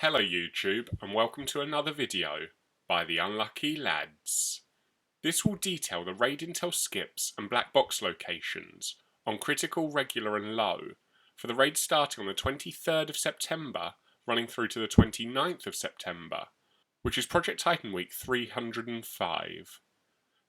Hello YouTube and welcome to another video by the Unlucky Lads. This will detail the raid intel skips and black box locations on critical, regular and low for the raid starting on the 23rd of September running through to the 29th of September, which is Project Titan Week 305.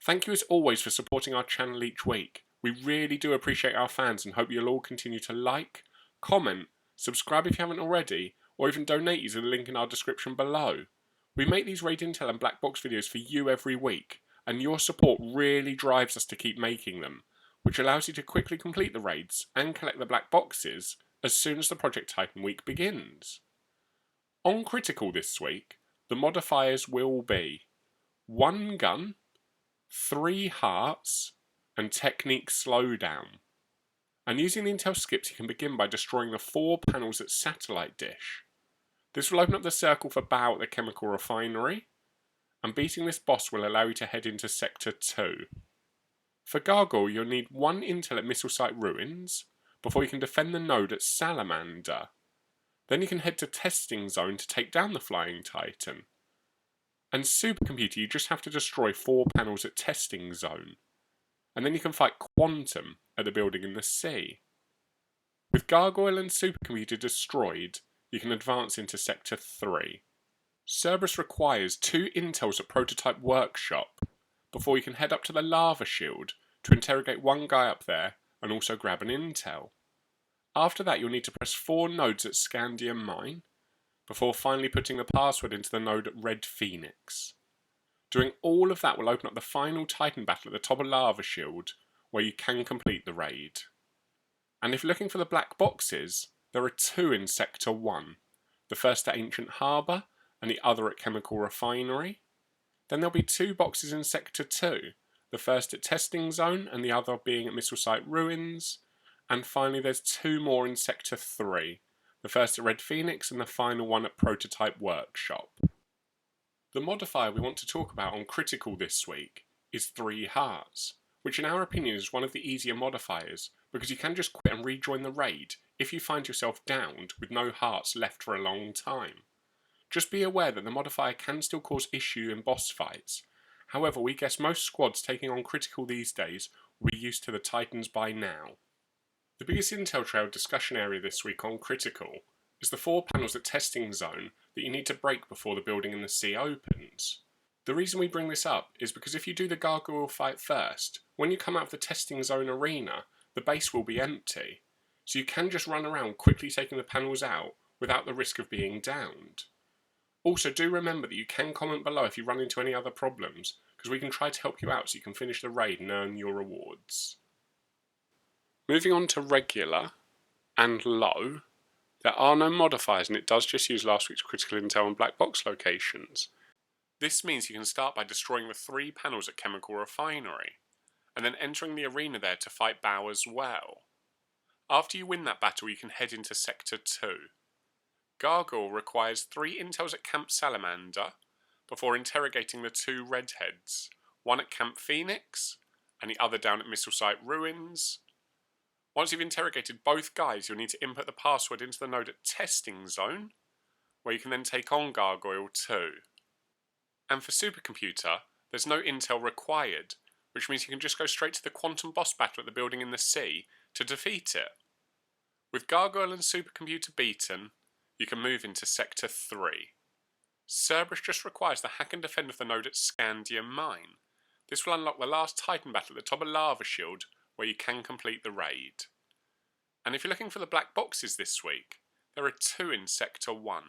Thank you as always for supporting our channel each week. We really do appreciate our fans and hope you'll all continue to like, comment, subscribe if you haven't already, or even donate using the link in our description below. We make these raid intel and black box videos for you every week, and your support really drives us to keep making them, which allows you to quickly complete the raids and collect the black boxes as soon as the Project Titan week begins. On Critical this week, the modifiers will be 1 gun, 3 hearts, and technique Slowdown. And using the intel skips you can begin by destroying the 4 panels at Satellite Dish. This will open up the circle for Baal at the Chemical Refinery, and beating this boss will allow you to head into Sector 2. For Gargoyle you'll need 1 intel at Missile Site Ruins, before you can defend the node at Salamander. Then you can head to Testing Zone to take down the Flying Titan. And Supercomputer you just have to destroy 4 panels at Testing Zone. And then you can fight Quantum at the building in the sea. With Gargoyle and Supercomputer destroyed, you can advance into Sector 3. Cerberus requires 2 intels at Prototype Workshop, before you can head up to the Lava Shield to interrogate 1 guy up there and also grab an intel. After that you'll need to press 4 nodes at Scandium Mine, before finally putting the password into the node at Red Phoenix. Doing all of that will open up the final Titan battle at the top of Lava Shield, where you can complete the raid. And if looking for the black boxes, there are 2 in Sector 1, the first at Ancient Harbour and the other at Chemical Refinery. Then there'll be 2 boxes in Sector 2, the first at Testing Zone and the other being at Missile Site Ruins. And finally there's 2 more in Sector 3, the first at Red Phoenix and the final one at Prototype Workshop. The modifier we want to talk about on Critical this week is 3 hearts, which in our opinion is one of the easier modifiers because you can just quit and rejoin the raid if you find yourself downed with no hearts left for a long time. Just be aware that the modifier can still cause issue in boss fights. However, we guess most squads taking on Critical these days will be used to the Titans by now. The biggest intel trail discussion area this week on Critical is the 4 panels at Testing Zone that you need to break before the building in the sea opens. The reason we bring this up is because if you do the Gargoyle fight first, when you come out of the Testing Zone arena, the base will be empty. So you can just run around quickly taking the panels out without the risk of being downed. Also do remember that you can comment below if you run into any other problems, because we can try to help you out so you can finish the raid and earn your rewards. Moving on to regular and low, there are no modifiers and it does just use last week's critical intel and black box locations. This means you can start by destroying the 3 panels at Chemical Refinery, and then entering the arena there to fight Baal as well. After you win that battle you can head into Sector 2. Gargoyle requires 3 intels at Camp Salamander, before interrogating the 2 redheads, one at Camp Phoenix, and the other down at Missile Site Ruins. Once you've interrogated both guys, you'll need to input the password into the node at Testing Zone, where you can then take on Gargoyle too. And for Supercomputer, there's no intel required, which means you can just go straight to the Quantum boss battle at the building in the sea to defeat it. With Gargoyle and Supercomputer beaten, you can move into Sector 3. Cerberus just requires the hack and defend of the node at Scandium Mine. This will unlock the last Titan battle at the top of Lava Shield, where you can complete the raid. And if you're looking for the black boxes this week, there are 2 in Sector 1,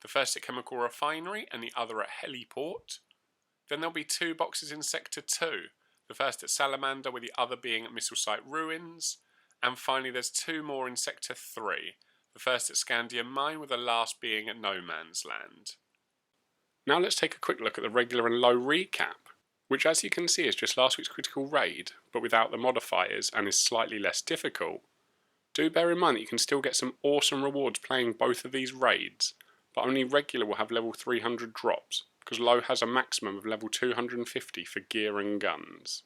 the first at Chemical Refinery and the other at Heliport. Then there'll be 2 boxes in Sector 2, the first at Salamander with the other being at Missile Site Ruins, and finally there's 2 more in Sector 3, the first at Scandium Mine with the last being at No Man's Land. Now let's take a quick look at the regular and low recap, which as you can see is just last week's critical raid, but without the modifiers and is slightly less difficult. Do bear in mind that you can still get some awesome rewards playing both of these raids, but only regular will have level 300 drops, because low has a maximum of level 250 for gear and guns.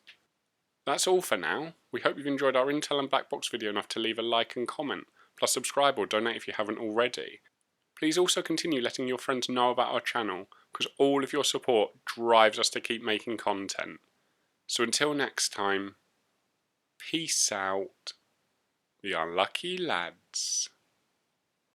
That's all for now. We hope you've enjoyed our intel and black box video enough to leave a like and comment, plus subscribe or donate if you haven't already. Please also continue letting your friends know about our channel, because all of your support drives us to keep making content. So until next time, peace out, the unlucky lads.